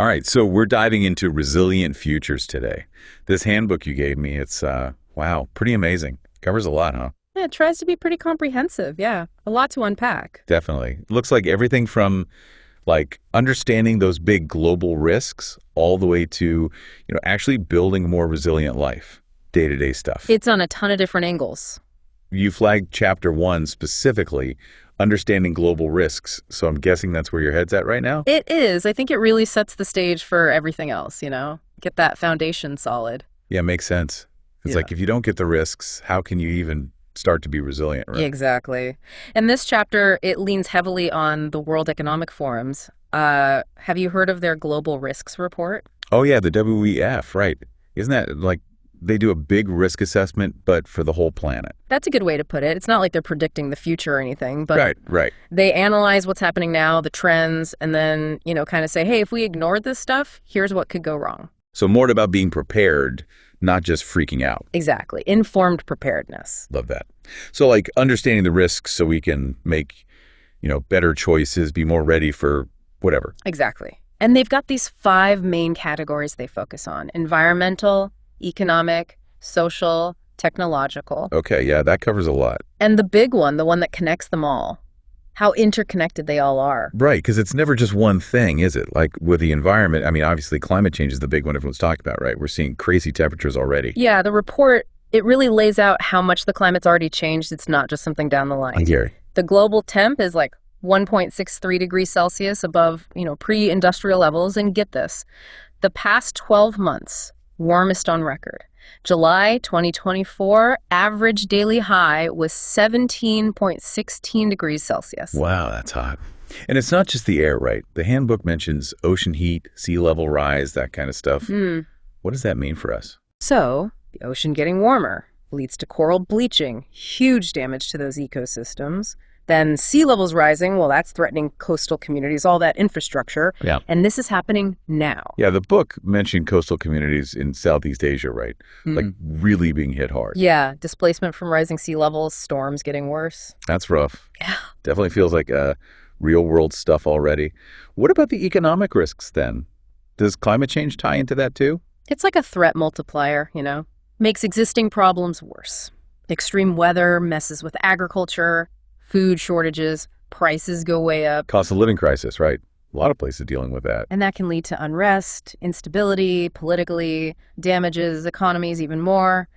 All right, so we're diving into resilient futures today. This handbook you gave me, it's, wow, pretty amazing. Covers a lot, huh? Yeah, it tries to be pretty comprehensive. Yeah, a lot to unpack. Definitely. It looks like everything from like understanding those big global risks all the way to, actually building a more resilient life, day-to-day stuff. It's on a ton of different angles. You flagged chapter 1 specifically, understanding global risks. So I'm guessing that's where your head's at right now? It is. I think it really sets the stage for everything else, Get that foundation solid. Yeah, makes sense. It's like if you don't get the risks, how can you even start to be resilient, right? Exactly. And this chapter, it leans heavily on the World Economic Forum's. Have you heard of their Global Risks Report? Oh, yeah, the WEF, right. Isn't that like they do a big risk assessment, but for the whole planet? That's a good way to put it. It's not like they're predicting the future or anything, but Right. they analyze what's happening now, the trends, and then, kind of say, hey, if we ignored this stuff, here's what could go wrong. So more about being prepared, not just freaking out. Exactly. Informed preparedness. Love that. So like understanding the risks so we can make, better choices, be more ready for whatever. Exactly. And they've got these 5 main categories they focus on: environmental, economic, social, technological. Okay, yeah, that covers a lot. And the big one, the one that connects them all, how interconnected they all are. Right, because it's never just one thing, is it? Like with the environment, I mean, obviously climate change is the big one everyone's talking about, right? We're seeing crazy temperatures already. Yeah, the report, it really lays out how much the climate's already changed. It's not just something down the line. Gary. The global temp is like 1.63 degrees Celsius above, pre-industrial levels. And get this, the past 12 months, warmest on record. July 2024, average daily high was 17.16 degrees Celsius. Wow, that's hot. And it's not just the air, right? The handbook mentions ocean heat, sea level rise, that kind of stuff. What does that mean for us? So, the ocean getting warmer leads to coral bleaching, huge damage to those ecosystems. Then sea levels rising, well, that's threatening coastal communities, all that infrastructure. Yeah. And this is happening now. Yeah, the book mentioned coastal communities in Southeast Asia, right? Like really being hit hard. Yeah, displacement from rising sea levels, storms getting worse. That's rough. Yeah. Definitely feels like real world stuff already. What about the economic risks then? Does climate change tie into that too? It's like a threat multiplier, Makes existing problems worse. Extreme weather messes with agriculture, food shortages, prices go way up. Cost of living crisis, right? A lot of places dealing with that. And that can lead to unrest, instability, politically, damages economies even more.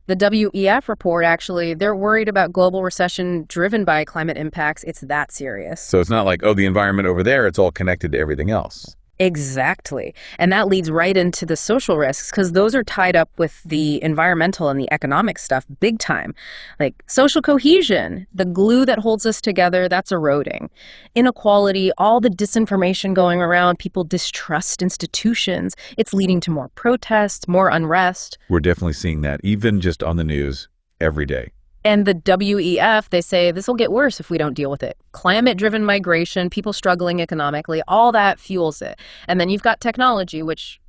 The WEF report, actually, they're worried about global recession driven by climate impacts. It's that serious. So it's not like, oh, the environment over there, it's all connected to everything else. Exactly. And that leads right into the social risks, because those are tied up with the environmental and the economic stuff big time. Like social cohesion, the glue that holds us together, that's eroding. Inequality, all the disinformation going around, people distrust institutions. It's leading to more protests, more unrest. We're definitely seeing that, even just on the news every day. And the WEF, they say this will get worse if we don't deal with it. Climate-driven migration, people struggling economically, all that fuels it. And then you've got technology, which,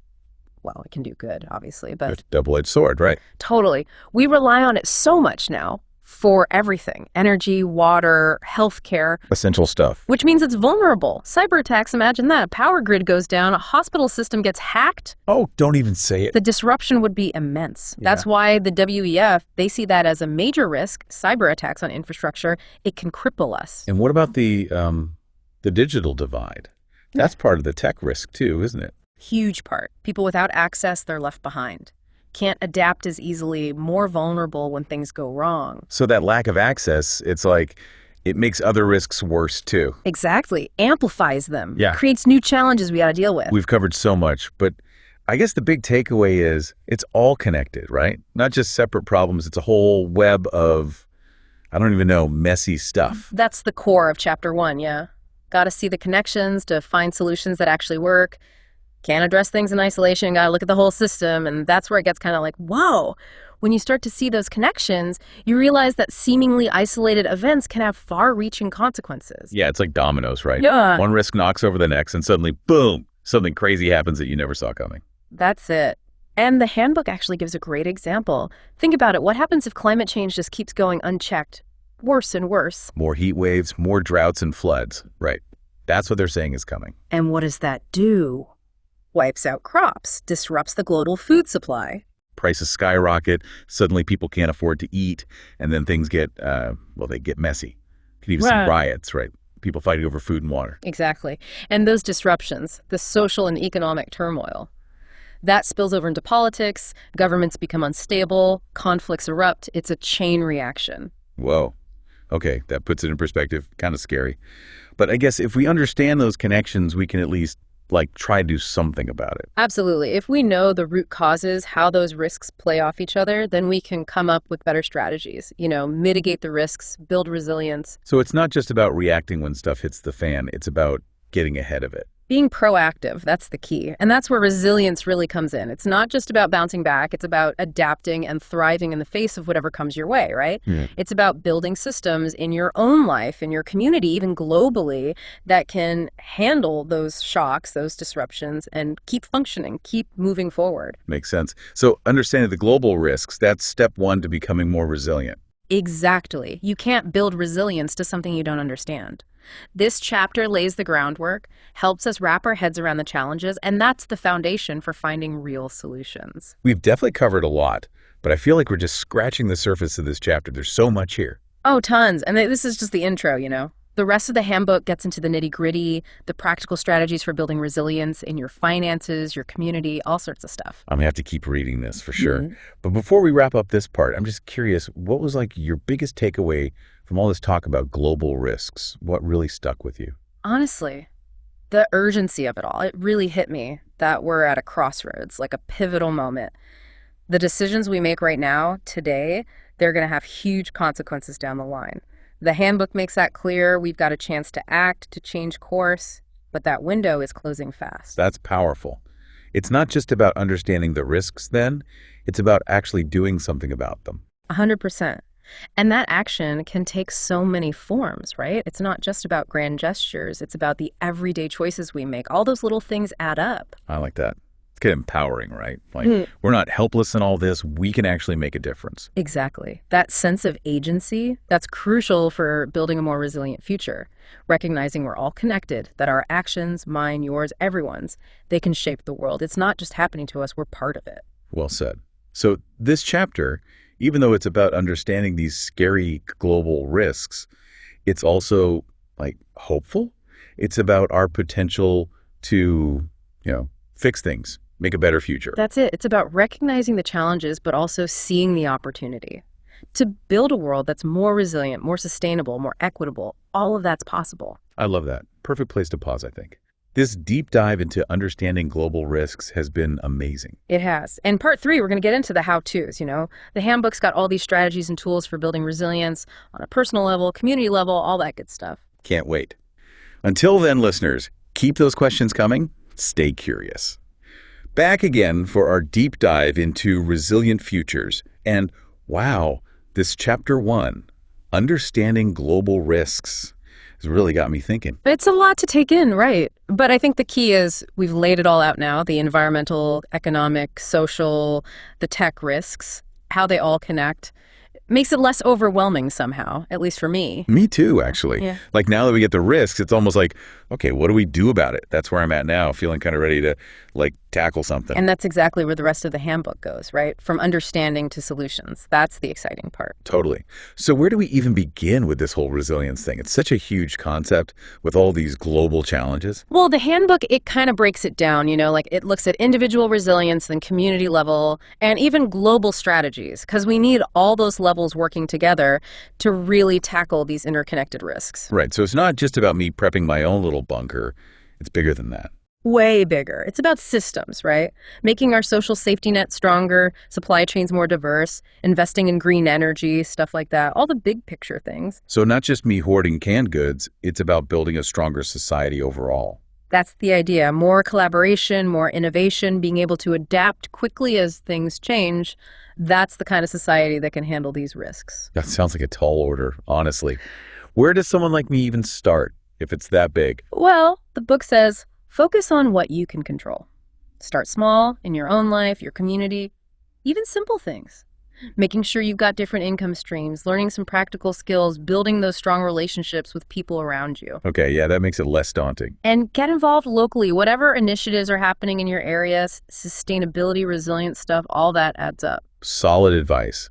well, it can do good, obviously, but... It's a double-edged sword, right? Totally. We rely on it so much now for everything. Energy, water, healthcare. Essential stuff. Which means it's vulnerable. Cyber attacks, imagine that. A power grid goes down, a hospital system gets hacked. Oh, don't even say it. The disruption would be immense. Yeah. That's why the WEF, they see that as a major risk, cyber attacks on infrastructure. It can cripple us. And what about the digital divide? That's part of the tech risk too, isn't it? Huge part. People without access, they're left behind. Can't adapt as easily, more vulnerable when things go wrong. So that lack of access, it's like it makes other risks worse too. Exactly. Amplifies them. Yeah. Creates new challenges we got to deal with. We've covered so much, but I guess the big takeaway is it's all connected, right? Not just separate problems. It's a whole web of, I don't even know, messy stuff. That's the core of chapter 1, yeah. Got to see the connections to find solutions that actually work. Can't address things in isolation, gotta look at the whole system, and that's where it gets kind of like, whoa. When you start to see those connections, you realize that seemingly isolated events can have far-reaching consequences. Yeah, it's like dominoes, right? Yeah. One risk knocks over the next, and suddenly, boom, something crazy happens that you never saw coming. That's it. And the handbook actually gives a great example. Think about it. What happens if climate change just keeps going unchecked? Worse and worse. More heat waves, more droughts and floods, right? That's what they're saying is coming. And what does that do? wipes out crops, disrupts the global food supply. Prices skyrocket, suddenly people can't afford to eat, and then things get, they get messy. You could even see Right. riots, right? People fighting over food and water. Exactly. And those disruptions, the social and economic turmoil, that spills over into politics, governments become unstable, conflicts erupt. It's a chain reaction. Whoa. Okay, that puts it in perspective. Kind of scary. But I guess if we understand those connections, we can at least, try to do something about it. Absolutely. If we know the root causes, how those risks play off each other, then we can come up with better strategies, mitigate the risks, build resilience. So it's not just about reacting when stuff hits the fan. It's about getting ahead of it. Being proactive, that's the key. And that's where resilience really comes in. It's not just about bouncing back, it's about adapting and thriving in the face of whatever comes your way, right? Yeah. It's about building systems in your own life, in your community, even globally, that can handle those shocks, those disruptions, and keep functioning, keep moving forward. Makes sense. So understanding the global risks, that's step one to becoming more resilient. Exactly. You can't build resilience to something you don't understand. This chapter lays the groundwork, helps us wrap our heads around the challenges, and that's the foundation for finding real solutions. We've definitely covered a lot, but I feel like we're just scratching the surface of this chapter. There's so much here. Oh, tons. And this is just the intro. The rest of the handbook gets into the nitty-gritty, the practical strategies for building resilience in your finances, your community, all sorts of stuff. I'm going to have to keep reading this for sure. Mhm. But before we wrap up this part, I'm just curious, what was your biggest takeaway from all this talk about global risks? What really stuck with you? Honestly, the urgency of it all, it really hit me that we're at a crossroads, like a pivotal moment. The decisions we make right now, today, they're going to have huge consequences down the line. The handbook makes that clear. We've got a chance to act, to change course, but that window is closing fast. That's powerful. It's not just about understanding the risks then, it's about actually doing something about them. 100%. And that action can take so many forms, right? It's not just about grand gestures. It's about the everyday choices we make. All those little things add up. I like that. It's kind of empowering, right? Mm. We're not helpless in all this. We can actually make a difference. Exactly. That sense of agency, that's crucial for building a more resilient future. Recognizing we're all connected, that our actions, mine, yours, everyone's, they can shape the world. It's not just happening to us, we're part of it. Well said. So this chapter, even though it's about understanding these scary global risks, it's also hopeful. It's about our potential to, fix things, make a better future. That's it. It's about recognizing the challenges, but also seeing the opportunity. To build a world that's more resilient, more sustainable, more equitable, all of that's possible. I love that. Perfect place to pause, I think. This deep dive into understanding global risks has been amazing. It has. And part 3, we're going to get into the how-tos, The handbook's got all these strategies and tools for building resilience on a personal level, community level, all that good stuff. Can't wait. Until then, listeners, keep those questions coming. Stay curious. Back again for our deep dive into resilient futures. And wow, this chapter 1, Understanding Global Risks, has really got me thinking. It's a lot to take in, right? But I think the key is we've laid it all out now, the environmental, economic, social, the tech risks, how they all connect. Makes it less overwhelming somehow, at least for me. Me too, actually. Yeah. Now that we get the risks, it's almost okay, what do we do about it? That's where I'm at now, feeling kind of ready to tackle something. And that's exactly where the rest of the handbook goes, right? From understanding to solutions. That's the exciting part. Totally. So where do we even begin with this whole resilience thing? It's such a huge concept with all these global challenges. Well, the handbook, it kind of breaks it down, it looks at individual resilience, then community level, and even global strategies, because we need all those levels working together to really tackle these interconnected risks. Right. So it's not just about me prepping my own little bunker. It's bigger than that. Way bigger. It's about systems, right? Making our social safety net stronger, supply chains more diverse, investing in green energy, stuff like that. All the big picture things. So not just me hoarding canned goods, it's about building a stronger society overall. That's the idea. More collaboration, more innovation, being able to adapt quickly as things change. That's the kind of society that can handle these risks. That sounds like a tall order, honestly. Where does someone like me even start if it's that big? Well, the book says, focus on what you can control. Start small in your own life, your community, even simple things. Making sure you've got different income streams, learning some practical skills, building those strong relationships with people around you. Okay, yeah, that makes it less daunting. And get involved locally. Whatever initiatives are happening in your area, sustainability, resilience stuff, all that adds up. Solid advice.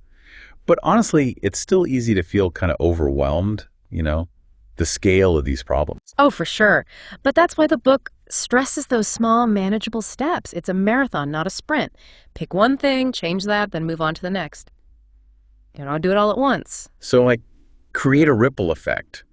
But honestly, it's still easy to feel kind of overwhelmed, the scale of these problems. Oh, for sure. But that's why the book stresses those small, manageable steps. It's a marathon, not a sprint. Pick one thing, change that, then move on to the next. Do it all at once. So, create a ripple effect.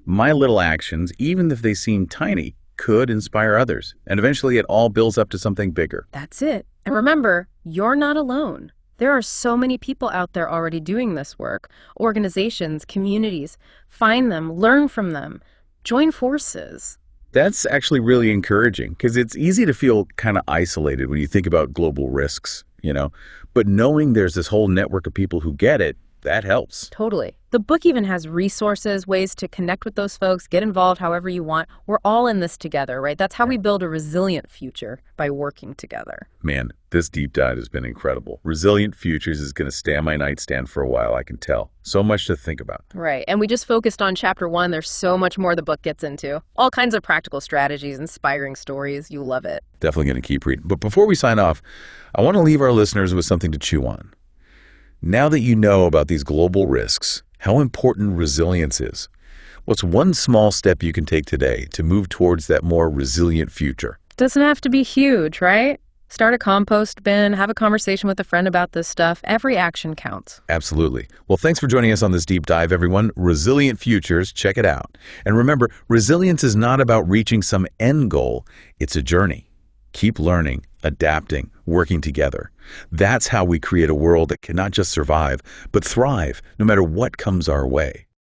My little actions, even if they seem tiny, could inspire others. And eventually it all builds up to something bigger. That's it. And remember, you're not alone. There are so many people out there already doing this work. Organizations, communities. Find them, learn from them, join forces. That's actually really encouraging because it's easy to feel kind of isolated when you think about global risks, But knowing there's this whole network of people who get it, that helps. Totally. The book even has resources, ways to connect with those folks, get involved however you want. We're all in this together, right? That's how we build a resilient future, by working together. Man, this deep dive has been incredible. Resilient Futures is going to stay on my nightstand for a while, I can tell. So much to think about. Right. And we just focused on chapter 1. There's so much more the book gets into. All kinds of practical strategies, inspiring stories. You love it. Definitely going to keep reading. But before we sign off, I want to leave our listeners with something to chew on. Now that you know about these global risks, how important resilience is, what's one small step you can take today to move towards that more resilient future? Doesn't have to be huge, right? Start a compost bin, have a conversation with a friend about this stuff. Every action counts. Absolutely. Well, thanks for joining us on this deep dive, everyone. Resilient Futures, check it out. And remember, resilience is not about reaching some end goal. It's a journey. Keep learning, adapting, working together. That's how we create a world that can not just survive, but thrive no matter what comes our way.